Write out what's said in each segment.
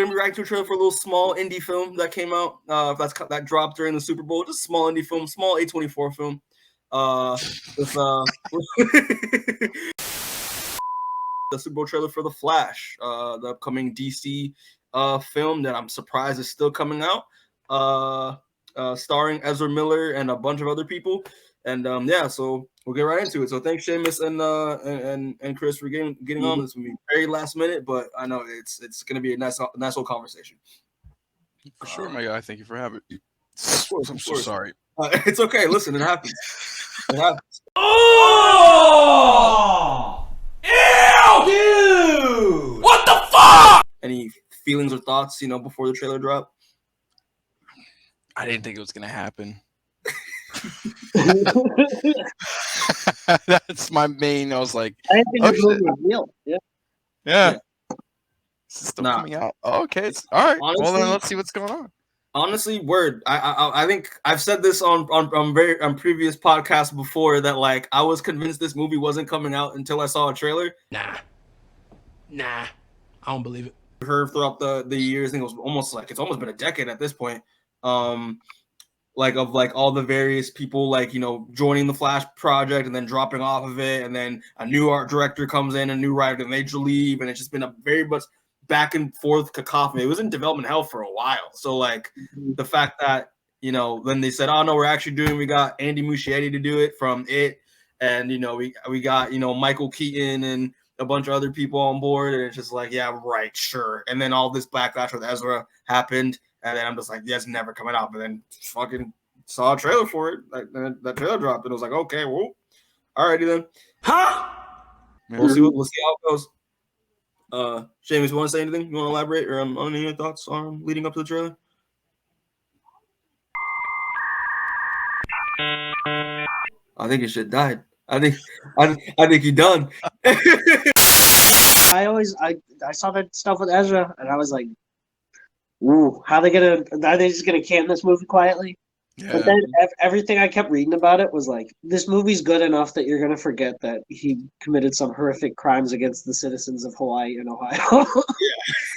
gonna be reacting to a trailer for a little small indie film that came out. That dropped during the Super Bowl. Just a small indie film, small A24 film. With the Super Bowl trailer for The Flash, the upcoming DC film that I'm surprised is still coming out. Starring Ezra Miller and a bunch of other people. And so we'll get right into it. So thanks, Seamus and Chris for getting on this with me. Very last minute, but I know it's gonna be a nice little conversation. For sure, my guy. Thank you for having me. I'm so sorry. It's okay. Listen, it happens. It happens. Oh! Ew! Dude! What the fuck? Any feelings or thoughts, before the trailer dropped? I didn't think it was gonna happen. That's my main. I was like, I didn't think it was real. Yeah. It's still coming out. Oh, okay. All right. Honestly, well, then let's see what's going on. Honestly, word. I think I've said this on previous podcasts before that like I was convinced this movie wasn't coming out until I saw a trailer. Nah, I don't believe it. Heard throughout the years, I think it's almost been a decade at this point. Like all the various people joining the Flash project and then dropping off of it, and then a new art director comes in, a new writer, and they leave, and it's just been a very much back and forth cacophony. It was in development hell for a while. So the fact that then they said, oh no, we got Andy Muschietti to do it from It, and we got Michael Keaton and a bunch of other people on board, and it's just like, yeah, right, sure. And then all this backlash with Ezra happened, and then I'm just like, yeah, it's never coming out. But then fucking saw a trailer for it, that trailer dropped, and it was like, okay, well, alrighty then. Huh? We'll see how it goes. Seamus, you want to say anything? You want to elaborate or on any thoughts on leading up to the trailer? I think it should died. I think you're done. I saw that stuff with Ezra, and I was like, "Ooh, are they just gonna can this movie quietly?" Yeah. But then everything I kept reading about it was like, this movie's good enough that you're gonna forget that he committed some horrific crimes against the citizens of Hawaii and Ohio.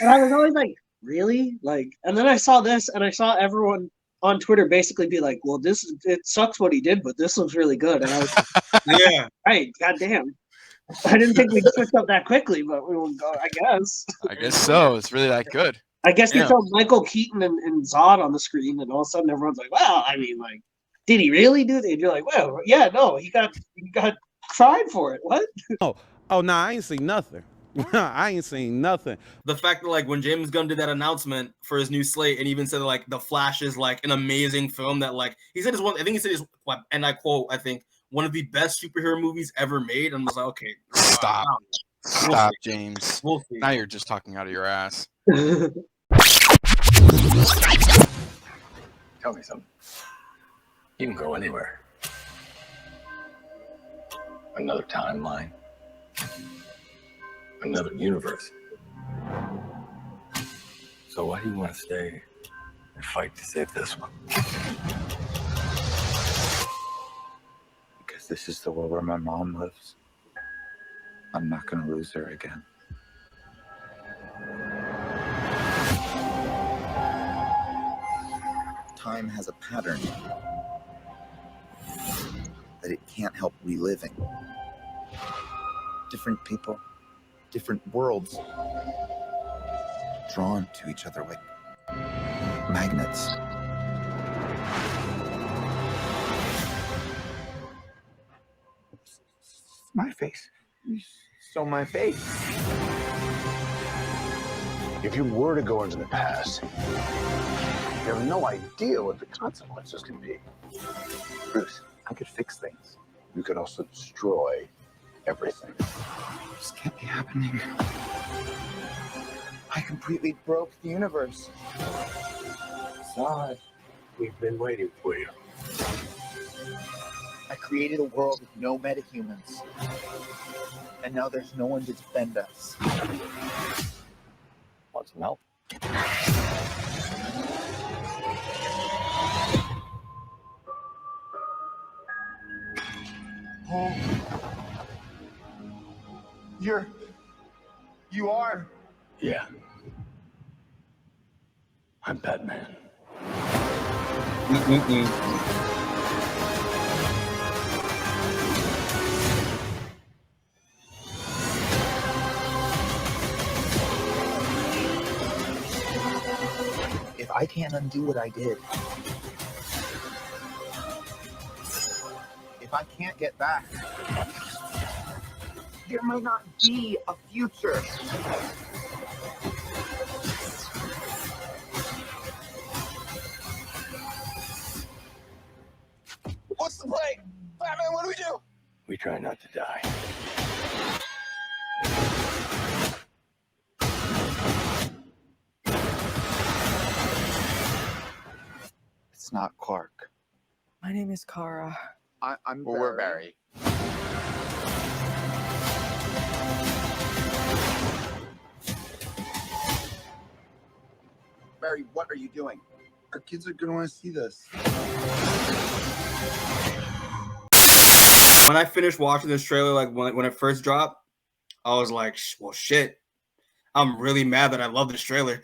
And I was always like, really? And then I saw this, and I saw everyone on Twitter basically be like, well, it sucks what he did, but this looks really good. And I was like, yeah, right, goddamn. I didn't think we'd switch up that quickly, but we will go, I guess. I guess so. It's really that good. I guess they showed Michael Keaton and Zod on the screen, and all of a sudden everyone's like, well, I mean, did he really do that? And you're like, well, yeah, no, he got tried for it. What? Oh, no, I ain't seen nothing. I ain't seen nothing. The fact that when James Gunn did that announcement for his new slate and even said The Flash is an amazing film that he said is and I quote, I think one of the best superhero movies ever made. And I was like, okay, stop, James. We'll see. Now you're just talking out of your ass. Tell me something. You can go anywhere. Another timeline. Another universe. So why do you want to stay and fight to save this one? Because this is the world where my mom lives. I'm not going to lose her again. Time has a pattern that it can't help reliving. Different people, different worlds, drawn to each other like magnets. My face. You stole my face. If you were to go into the past, you have no idea what the consequences can be. Bruce, I could fix things. You could also destroy everything. This can't be happening. I completely broke the universe. Zod, we've been waiting for you. I created a world with no metahumans. And now there's no one to defend us. Want some help? Oh. You are? Yeah. I'm Batman. If I can't undo what I did, if I can't get back, there might not be a future. What's the play? Batman, what do we do? We try not to die. It's not Clark. My name is Kara. I'm Barry. We're Barry. Barry, what are you doing? Our kids are gonna want to see this. When I finished watching this trailer, like when it first dropped, I was like, well, shit. I'm really mad that I love this trailer.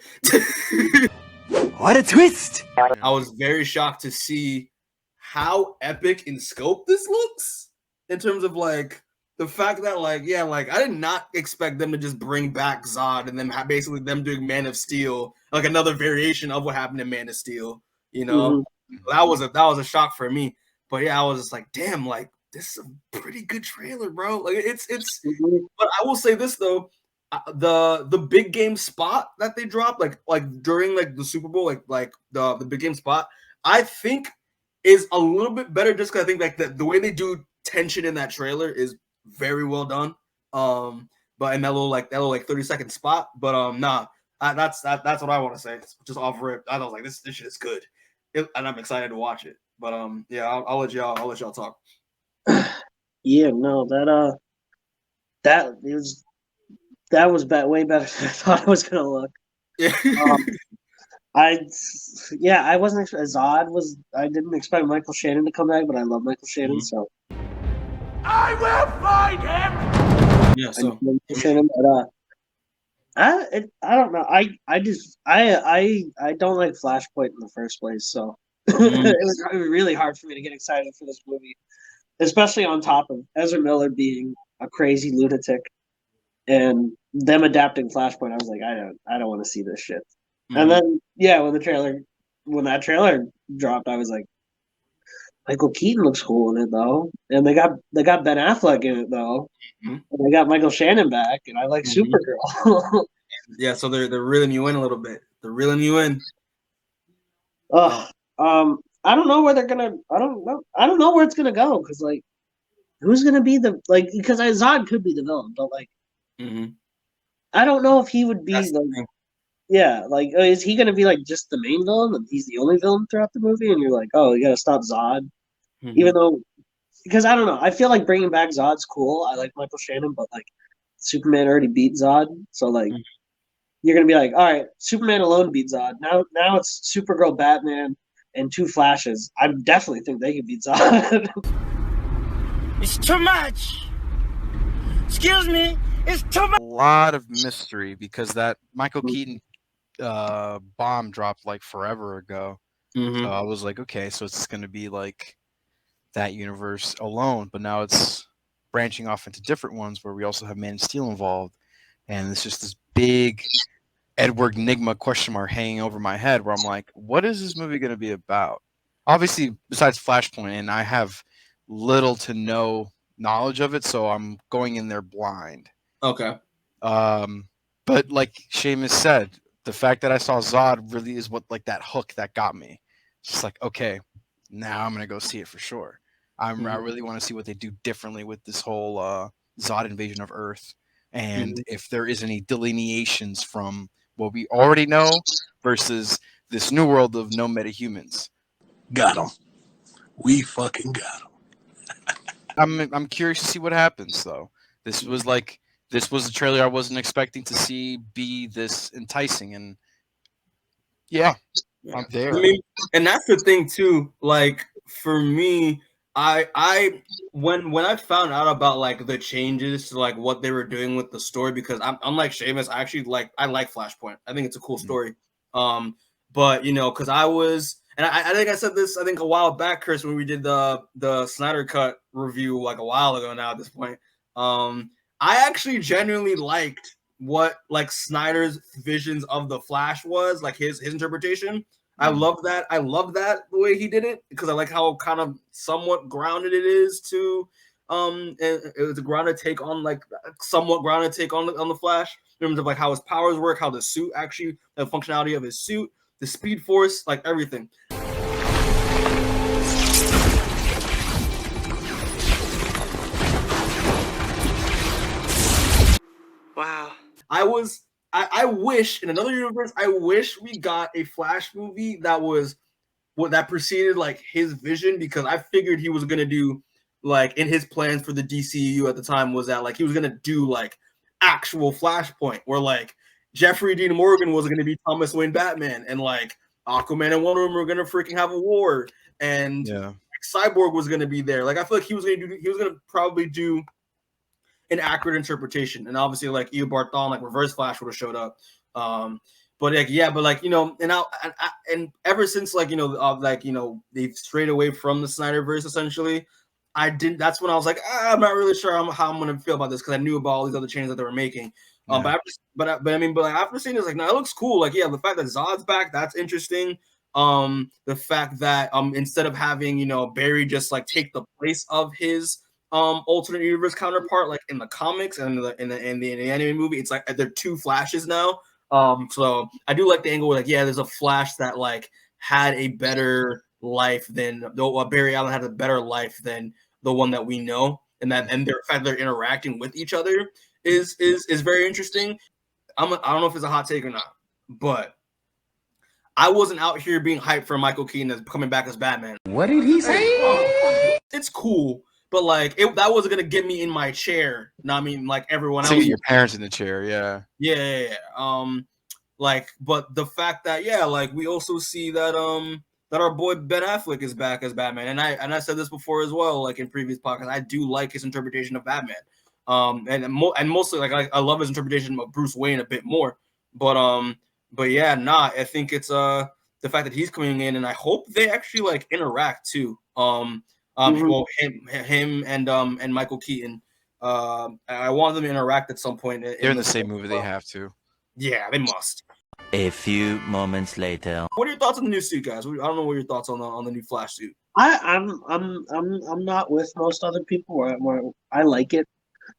What a twist! I was very shocked to see how epic in scope this looks in terms of like the fact that like, yeah, like I did not expect them to just bring back Zod and then basically them doing Man of Steel, like another variation of what happened in Man of Steel, you know? That was a shock for me. But yeah, I was just like, damn, like this is a pretty good trailer, bro. Like it's but I will say this though, the big game spot that they dropped, like during like the Super Bowl, like the big game spot, I think is a little bit better just because I think like the way they do tension in that trailer is very well done. But in that little 30-second spot, but that's what I want to say. Just off rip, I was like, this shit is good, and I'm excited to watch it. But yeah, I'll let y'all talk. Yeah, no, that was way better than I thought it was gonna look. Yeah. I wasn't Zod was. I didn't expect Michael Shannon to come back, but I love Michael Shannon, so I will find him. Yeah, so Shannon, but I don't know. I don't like Flashpoint in the first place, so it was really hard for me to get excited for this movie, especially on top of Ezra Miller being a crazy lunatic and them adapting Flashpoint. I was like, I don't want to see this shit. And then yeah, when that trailer dropped, I was like, Michael Keaton looks cool in it though, and they got Ben Affleck in it though, and they got Michael Shannon back, and I like Supergirl. Yeah, so they're reeling you in a little bit. They're reeling you in. I don't know where they're gonna. I don't know where it's gonna go because like, who's gonna be because Zod could be the villain, but like, I don't know if he would be the. Yeah, like is he gonna be like just the main villain and he's the only villain throughout the movie? And you're like, oh, you gotta stop Zod, even though because I don't know. I feel like bringing back Zod's cool. I like Michael Shannon, but like Superman already beat Zod, so like you're gonna be like, all right, Superman alone beat Zod. Now it's Supergirl, Batman, and 2 Flashes. I definitely think they can beat Zod. It's too much. Excuse me. It's too much. A lot of mystery because that Michael Keaton bomb dropped like forever ago. So I was like, okay, so it's going to be like that universe alone, but now it's branching off into different ones where we also have Man of Steel involved, and it's just this big Edward Nigma question mark hanging over my head where I'm like, what is this movie going to be about? Obviously, besides Flashpoint, and I have little to no knowledge of it, so I'm going in there blind. Okay. But like Seamus said, the fact that I saw Zod really is what like that hook that got me. It's just like, okay, now I'm gonna go see it for sure. I really want to see what they do differently with this whole Zod invasion of Earth, and if there is any delineations from what we already know versus this new world of no metahumans. Got him. We fucking got him. I'm curious to see what happens though. This was a trailer I wasn't expecting to see be this enticing, and yeah. I'm there. I mean, and that's the thing too. Like for me, I when I found out about like the changes to like what they were doing with the story, because I'm unlike Seamus, I like Flashpoint. I think it's a cool story. but you know, because I was, and I think I said this, I think a while back, Chris, when we did the Snyder Cut review like a while ago now at this point. I actually genuinely liked what like Snyder's visions of the Flash was, like his interpretation. I love that. I love that the way he did it, because I like how kind of somewhat grounded it is to it was a grounded take on like somewhat grounded take on the Flash in terms of like how his powers work, how the suit actually, the functionality of his suit, the speed force, like everything. Wow. I wish in another universe, I wish we got a Flash movie that was what that preceded like his vision, because I figured he was gonna do like in his plans for the DCU at the time was that like he was gonna do like actual Flashpoint where like Jeffrey Dean Morgan was gonna be Thomas Wayne Batman, and like Aquaman and Wonder Woman were gonna freaking have a war, and Cyborg was gonna be there. Like I feel like he was gonna probably do an accurate interpretation, and obviously like Eo Barthon, like Reverse Flash would have showed up. But like but like you know, and ever since like you know like you know they've strayed away from the Snyderverse essentially. That's when I was like, I'm not really sure how I'm gonna feel about this, because I knew about all these other changes that they were making. But after seeing this, like, no, it looks cool. Like, yeah, the fact that Zod's back, that's interesting. The fact that instead of having you know Barry just like take the place of his alternate universe counterpart, like in the comics and in the anime movie, it's like they're two Flashes now. So I do like the angle where like, yeah, there's a Flash that like had a better life than Barry Allen had a better life than the one that we know, and the fact they're interacting with each other is very interesting. I don't know if it's a hot take or not, but I wasn't out here being hyped for Michael Keaton as coming back as Batman. What did he say? It's cool, but like that wasn't gonna get me in my chair. No, I mean like everyone else. Your parents in the chair, yeah. Like, but the fact that like we also see that that our boy Ben Affleck is back as Batman, and I said this before as well, like in previous podcasts, I do like his interpretation of Batman, and mostly like I love his interpretation of Bruce Wayne a bit more, but yeah, I think it's the fact that he's coming in, and I hope they actually like interact too. Well, him and Michael Keaton. I want them to interact at some point. They're in the same movie. They have to. Yeah, they must. A few moments later. What are your thoughts on the new suit, guys? I don't know what your thoughts on the new Flash suit. I'm not with most other people where I like it.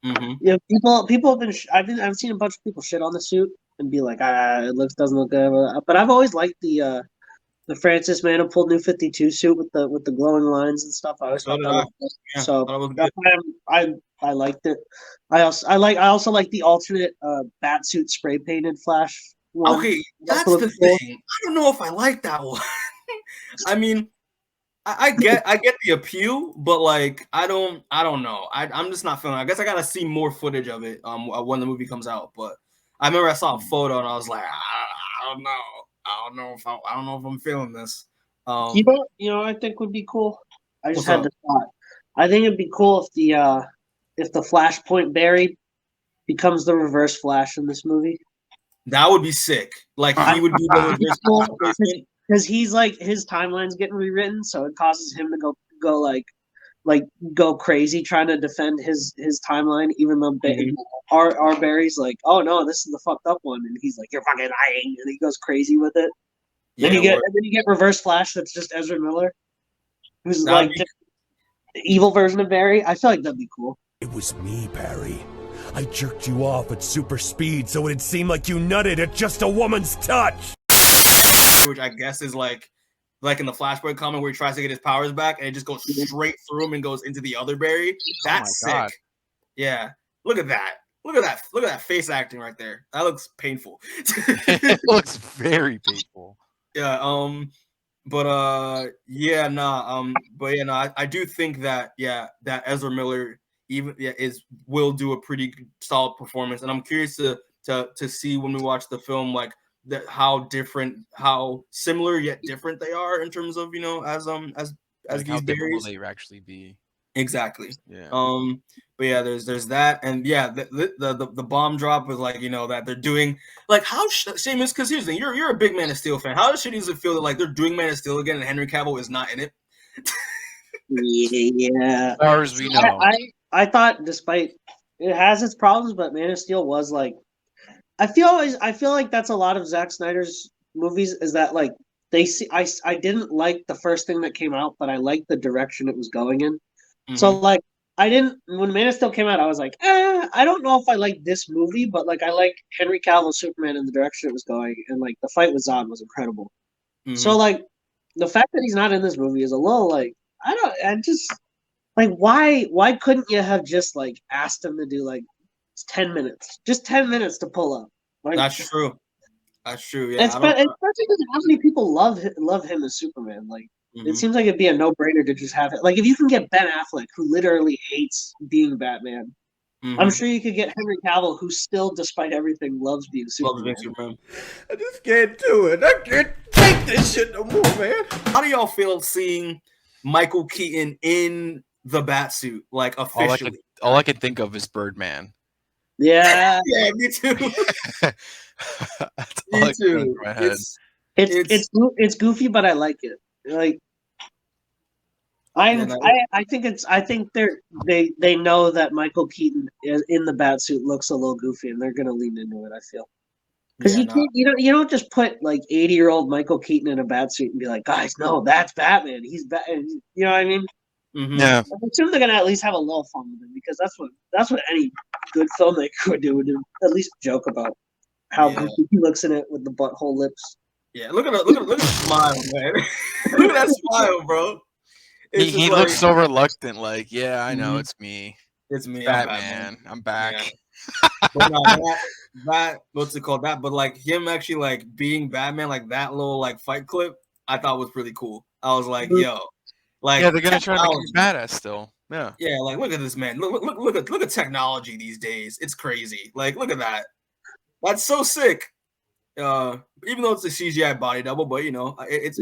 Mm-hmm. Yeah, people have been. I've seen a bunch of people shit on the suit and be like, it doesn't look good. But I've always liked the Francis Manifold New 52 suit with the glowing lines and stuff. I always thought that was good. Yeah, so that's why I liked it. I also like the alternate bat suit spray painted Flash one. Okay, that's the thing. I don't know if I like that one. I mean, I get the appeal, but like I don't know. I'm just not feeling it. I guess I gotta see more footage of it when the movie comes out. But I remember I saw a photo and I was like, I don't know. I don't know if I'm feeling this. You know, I think would be cool. I just had the thought. I think it'd be cool if the Flashpoint Barry becomes the Reverse Flash in this movie. That would be sick. Like he would be the Reverse Flash, because he's like his timeline's getting rewritten, so it causes him to go crazy trying to defend his timeline, even though our Barry's like, oh no, this is the fucked up one, and he's like, you're fucking lying, and he goes crazy with it. Then you get Reverse Flash that's just Ezra Miller, who's like the evil version of Barry. I feel like that'd be cool. It was me, Barry. I jerked you off at super speed so it'd seem like you nutted at just a woman's touch. Which I guess is like in the Flashpoint comic where he tries to get his powers back and it just goes straight through him and goes into the other Barry. That's sick. God. Yeah. Look at that. Look at that face acting right there. That looks painful. It looks very painful. Yeah. I do think that that Ezra Miller will do a pretty solid performance, and I'm curious to see when we watch the film like how similar yet different they are in terms of as like these how Barrys. will they actually be? Exactly. Yeah. But yeah, there's that, and yeah, the bomb drop was like, you know, that they're doing like how Seamus, because here's the thing, you're a big Man of Steel fan. How shitty does it feel that like they're doing Man of Steel again and Henry Cavill is not in it? Yeah. As far as we know. I thought, despite it has its problems, but Man of Steel was like, I feel like that's a lot of Zack Snyder's movies, is that like I didn't like the first thing that came out, but I liked the direction it was going in. Mm-hmm. So like when Man of Steel came out, I was like, I don't know if I like this movie, but like I like Henry Cavill's Superman and the direction it was going, and like the fight with Zod was incredible. Mm-hmm. So like the fact that he's not in this movie is a little like, I just like, why couldn't you have just like asked him to do like 10 minutes, just 10 minutes to pull up? Like, That's true. Yeah, especially because how many people love him as Superman. Like, it seems like it'd be a no-brainer to just have it. Like, if you can get Ben Affleck, who literally hates being Batman, I'm sure you could get Henry Cavill, who still, despite everything, loves being Superman. I just can't do it. I can't take this shit no more, man. How do y'all feel seeing Michael Keaton in the Batsuit, like officially? All I can think of is Birdman. Yeah. Yeah, me too. Me too. It's goofy, but I like it. Like, I think they know that Michael Keaton in the Batsuit looks a little goofy, and they're gonna lean into it. I feel, because you don't just put like 80-year-old Michael Keaton in a Batsuit and be like, guys, no, that's Batman. He's Batman. You know what I mean? Mm-hmm. Yeah. I assume they're gonna at least have a little fun with him, because that's what any good filmmaker would do at least joke about how goofy he looks in it with the butthole lips. Yeah, look at the smile, man. Look at that smile, bro. He looks so reluctant, like, yeah, I know, it's me. It's me, Batman. I'm back. Yeah. But no, that what's it called? That, but like him actually like being Batman, like that little like fight clip, I thought was really cool. I was like, yo, like, yeah, they're gonna try to make him badass still. Yeah, yeah, like look at this man. Look at technology these days. It's crazy. Like, look at that. That's so sick. Even though it's a CGI body double, but you know, it's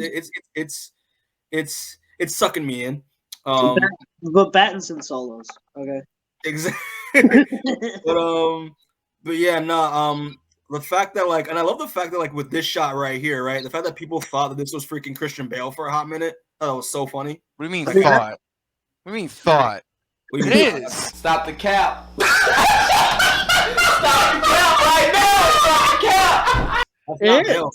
sucking me in. But Battinson solos, okay. Exactly. but yeah, no. The fact that like, and I love the fact that like with this shot right here, right, the fact that people thought that this was freaking Christian Bale for a hot minute, that was so funny. What do you mean thought? What do you mean thought? It is. Stop the cap. Stop the cap right now. Stop the cap. That's not Bale.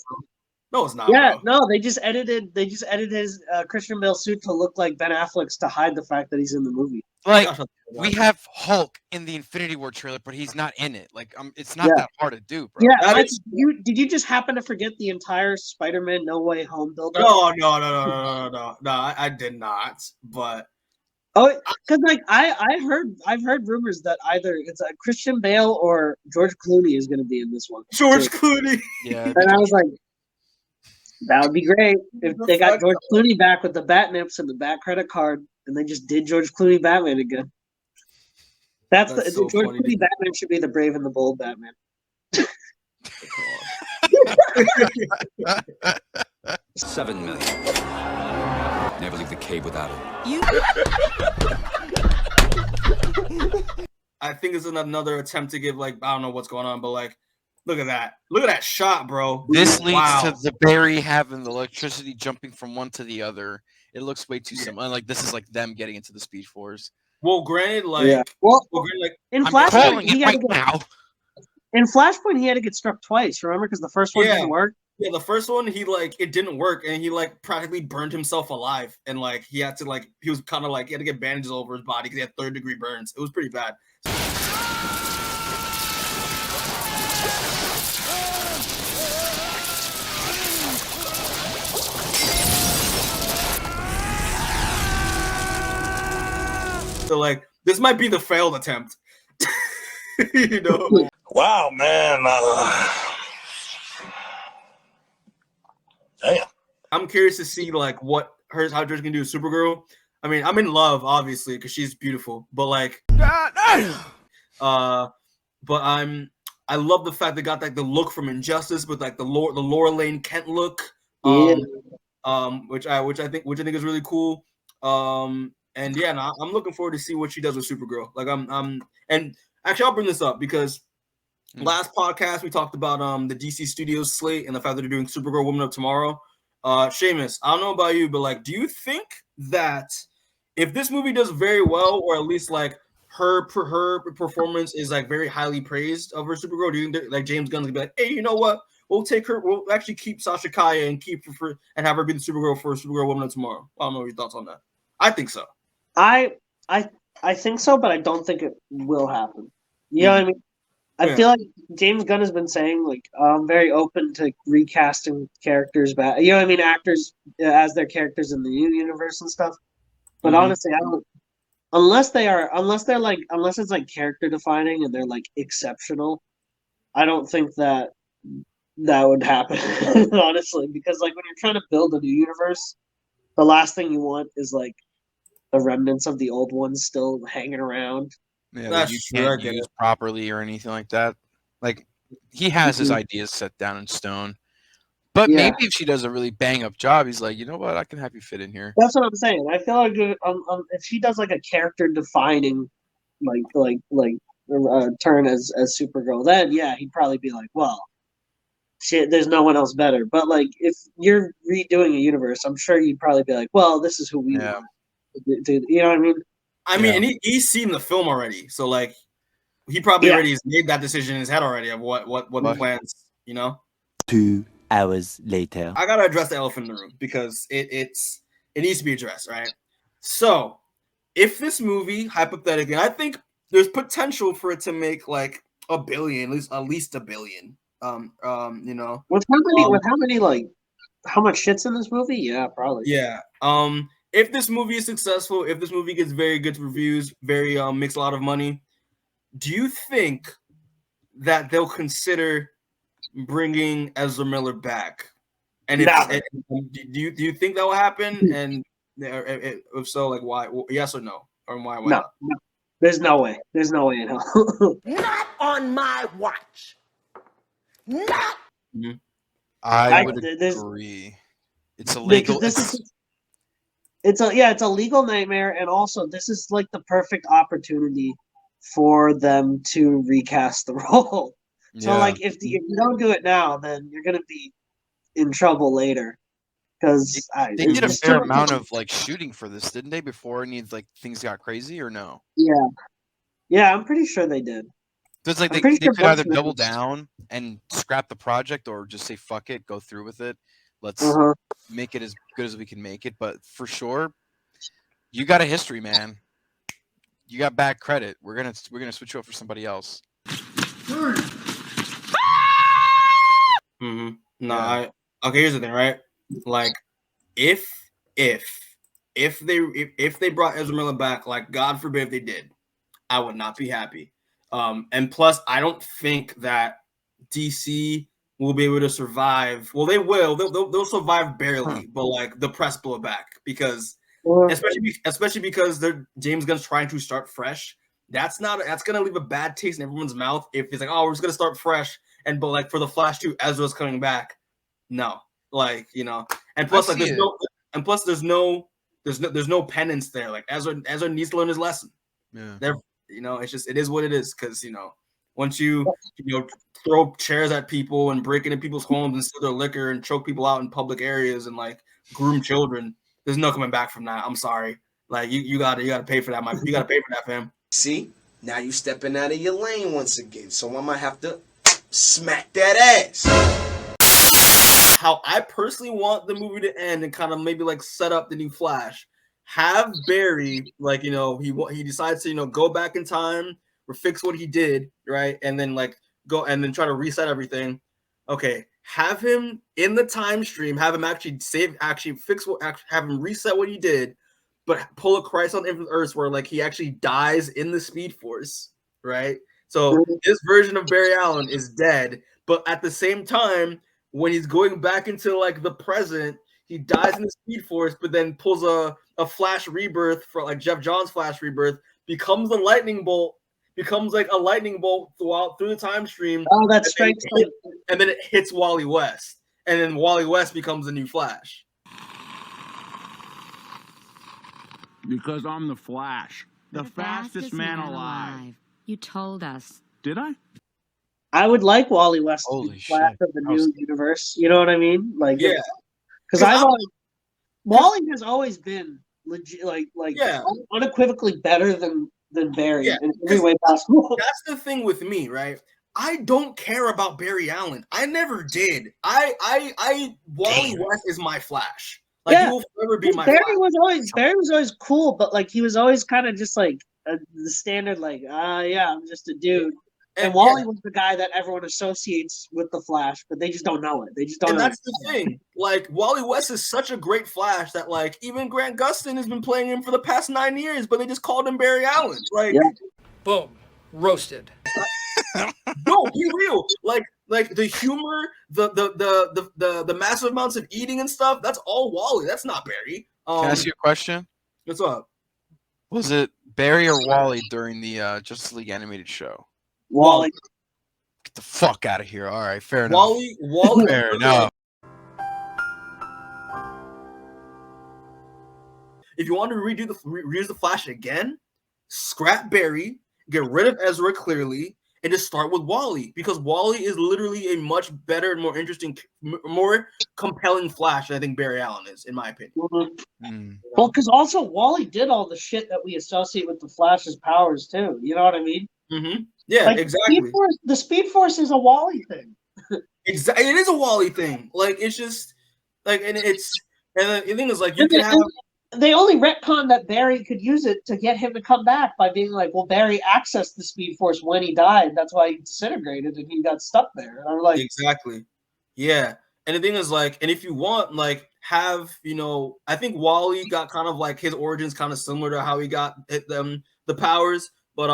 No, it's not. Yeah, bro. no, they just edited his Christian Bale suit to look like Ben Affleck's to hide the fact that he's in the movie. Like, we have Hulk in the Infinity War trailer, but he's not in it. Like, it's not that hard to do, bro. Yeah, like, did you just happen to forget the entire Spider-Man No Way Home build-up? No, I did not. But because like I've heard rumors that either it's Christian Bale or George Clooney is going to be in this one. George Clooney. Yeah, and I was like, that would be great if they got George Clooney back with the bat nips and the bat credit card, and they just did George Clooney Batman again. That's the so George Clooney Batman should be the Brave and the Bold Batman. $7 million. Never leave the cave without it. I think it's another attempt to give like, I don't know what's going on, but like, look at that. Look at that shot, bro. This leads to the Barry having the electricity jumping from one to the other. It looks way too similar. Like, this is like them getting into the Speed Force. Well, granted, like, in Flashpoint, he had to get struck twice. Remember, because the first one didn't work. Yeah, the first one it didn't work, and he like practically burned himself alive, and like he had to he was kind of like he had to get bandages all over his body because he had 3rd-degree burns. It was pretty bad. So like this might be the failed attempt, you know. Wow, man. Damn. I'm curious to see like how George can do with Supergirl. I mean, I'm in love obviously because she's beautiful, but like, but I love the fact they got like the look from Injustice with like the Laura Lane Kent look, which I think is really cool. And yeah, no, I'm looking forward to see what she does with Supergirl. Like and actually I'll bring this up because last podcast we talked about the DC Studios slate and the fact that they're doing Supergirl Woman of Tomorrow. Seamus, I don't know about you, but like, do you think that if this movie does very well, or at least like her performance is like very highly praised of her Supergirl, do you think that, like James Gunn's gonna be like, hey, you know what? We'll take her. We'll actually keep Sasha Calle and keep her and have her be the Supergirl for Supergirl Woman of Tomorrow. I don't know your thoughts on that. I think so. I think so, but I don't think it will happen. You know what I mean? I feel like James Gunn has been saying like I'm very open to recasting characters back. You know what I mean? Actors as their characters in the new universe and stuff. But honestly, I don't. Unless it's like character defining and they're like exceptional, I don't think that would happen. Honestly, because like when you're trying to build a new universe, the last thing you want is like the remnants of the old ones still hanging around. Yeah, that you can't use properly or anything like that. Like he has his ideas set down in stone. But maybe if she does a really bang up job, he's like, you know what, I can have you fit in here. That's what I'm saying. I feel like if she does like a character defining, turn as Supergirl, then yeah, he'd probably be like, well, shit, there's no one else better. But like, if you're redoing a universe, I'm sure you'd probably be like, well, this is who we want. You know what I mean? I mean, and he's seen the film already, so like, he probably already has made that decision in his head already of what the plans, you know. 2 hours later. I gotta address the elephant in the room because it needs to be addressed, right? So, if this movie, hypothetically, I think there's potential for it to make like $1 billion, at least $1 billion. You know, with how many like how much shit's in this movie? Yeah, probably. Yeah. If this movie is successful, if this movie gets very good reviews, makes a lot of money, do you think that they'll consider bringing Ezra Miller back? And do you think that will happen? And if so, like why? Yes or no? Or why no, not? No. There's no way. There's no way in hell. Not on my watch. Not. I would agree. It's illegal. It's a legal nightmare, and also this is like the perfect opportunity for them to recast the role. So like if you don't do it now, then you're gonna be in trouble later. Because they did a fair amount of like shooting for this, didn't they? Before any like things got crazy, or no? Yeah, I'm pretty sure they did. So it's like they could either double down and scrap the project, or just say fuck it, go through with it. Let's make it as good as we can make it. But for sure, you got a history, man. You got bad credit. We're gonna switch you up for somebody else. Okay, here's the thing, right? Like, if they brought Ezra Miller back, like God forbid if they did, I would not be happy. And plus, I don't think that DC will be able to survive. Well, they will. They'll survive barely, but like the press blow back because, especially because James Gunn's trying to start fresh. That's gonna leave a bad taste in everyone's mouth if he's like, oh, we're just gonna start fresh. But like for the Flash 2, Ezra's coming back. No, like you know, and plus like there's no penance there. Like Ezra needs to learn his lesson. Yeah, you know, it is what it is because you know. Once you throw chairs at people and break into people's homes and steal their liquor and choke people out in public areas and like groom children, there's no coming back from that. I'm sorry. Like you gotta pay for that, Mike. You gotta pay for that, fam. See, now you stepping out of your lane once again. So I might have to smack that ass. How I personally want the movie to end and kind of maybe like set up the new Flash. Have Barry like he decides to go back in time. Or fix what he did, right? And then like go and then try to reset everything. Okay, have him in the time stream, have him have him reset what he did, but pull a Crisis on Infinite Earths where like he actually dies in the Speed Force, right? So this version of Barry Allen is dead, but at the same time, when he's going back into like the present, he dies in the Speed Force, but then pulls a Flash rebirth for like Jeff Johns' Flash rebirth, becomes a lightning bolt through the time stream. Oh, that's straight. And then it hits Wally West. And then Wally West becomes the new Flash. Because I'm the Flash. The fastest man alive. You told us. Did I? I would like Wally West to be Holy the Flash shit. of the new universe. You know what I mean? Like, Yeah. Because Wally has always been legit, unequivocally better than Barry in every way possible. That's the thing with me, right? I don't care about Barry Allen. I never did. Wally West is my Flash. Like, he will forever be my Barry Flash. Barry was always cool, but like he was always kind of just like the standard, like, I'm just a dude. And Wally was the guy that everyone associates with the Flash, but they just don't know it. They just don't know. And that's the thing. Like, Wally West is such a great Flash that, like, even Grant Gustin has been playing him for the past 9 years, but they just called him Barry Allen. Like, boom, roasted. No, be real. Like the humor, the massive amounts of eating and stuff. That's all Wally. That's not Barry. Can I ask you a question? What's up? Was it Barry or Wally during the Justice League animated show? Wally. Get the fuck out of here. All right, fair enough. Wally. Fair enough. If you want to reuse the Flash again, scrap Barry, get rid of Ezra clearly, and just start with Wally, because Wally is literally a much better and more interesting, more compelling Flash than I think Barry Allen is, in my opinion. Mm-hmm. Well, because also Wally did all the shit that we associate with the Flash's powers too. You know what I mean? Mm-hmm. Yeah, like, exactly. The Speed Force is a Wally thing. Exactly, it is a Wally thing. Like, it's just like, and the thing is, like, you can have. They only retconned that Barry could use it to get him to come back by being like, well, Barry accessed the Speed Force when he died. That's why he disintegrated and he got stuck there. And I'm like, exactly. Yeah. And the thing is, like, and if you want, like, have, I think Wally got kind of like his origins kind of similar to how he got the powers. But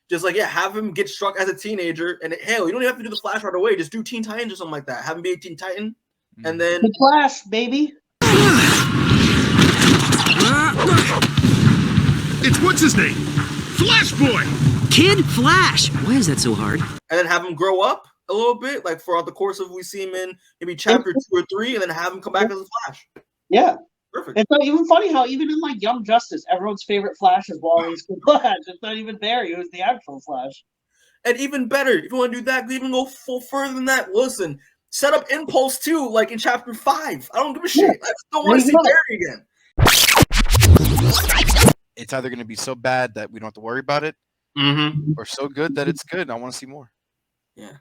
just like, have him get struck as a teenager. And hell, you don't even have to do the Flash right away. Just do Teen Titans or something like that. Have him be a Teen Titan. And then the Flash, baby. It's what's his name? Flash Boy! Kid Flash! Why is that so hard? And then have him grow up a little bit, like throughout the course of we see him in maybe chapter 2 or 3, and then have him come back as a Flash. Yeah. Perfect. It's not even funny how even in like Young Justice, everyone's favorite Flash is Wally's Flash. It's not even Barry who's the actual Flash. And even better, if you want to do that, even go full further than that. Listen, set up Impulse 2, like in chapter 5. I don't give a shit. I just don't want to see Barry again. It's either going to be so bad that we don't have to worry about it, or so good that it's good. I want to see more. Yeah.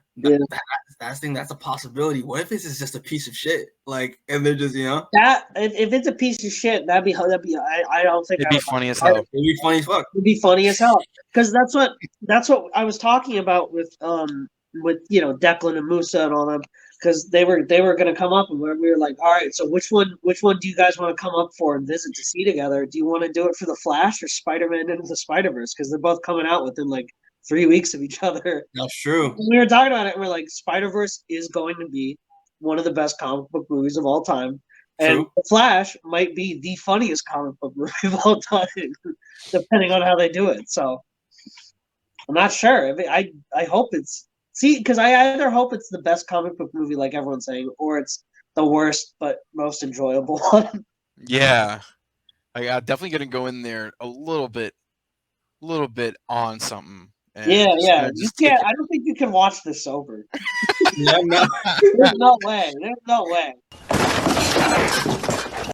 That's a possibility. What if this is just a piece of shit? Like, and they're just, that if it's a piece of shit, that'd be. I don't think it'd be funny as hell. It'd be funny as fuck. It'd be funny as hell because that's what I was talking about with Declan and Musa and all them. Because they were going to come up and we were like, all right, so which one do you guys want to come up for and visit to see together? Do you want to do it for the Flash or Spider-Man into the Spider-Verse? Because they're both coming out within like 3 weeks of each other. That's true. And we were talking about it and we're like, Spider-Verse is going to be one of the best comic book movies of all time. And The Flash might be the funniest comic book movie of all time, depending on how they do it. So I'm not sure. I hope it's because I either hope it's the best comic book movie, like everyone's saying, or it's the worst but most enjoyable one. Yeah, I'm definitely gonna go in there a little bit on something. Yeah. You can't. I don't think you can watch this sober. Yeah, no. There's no way.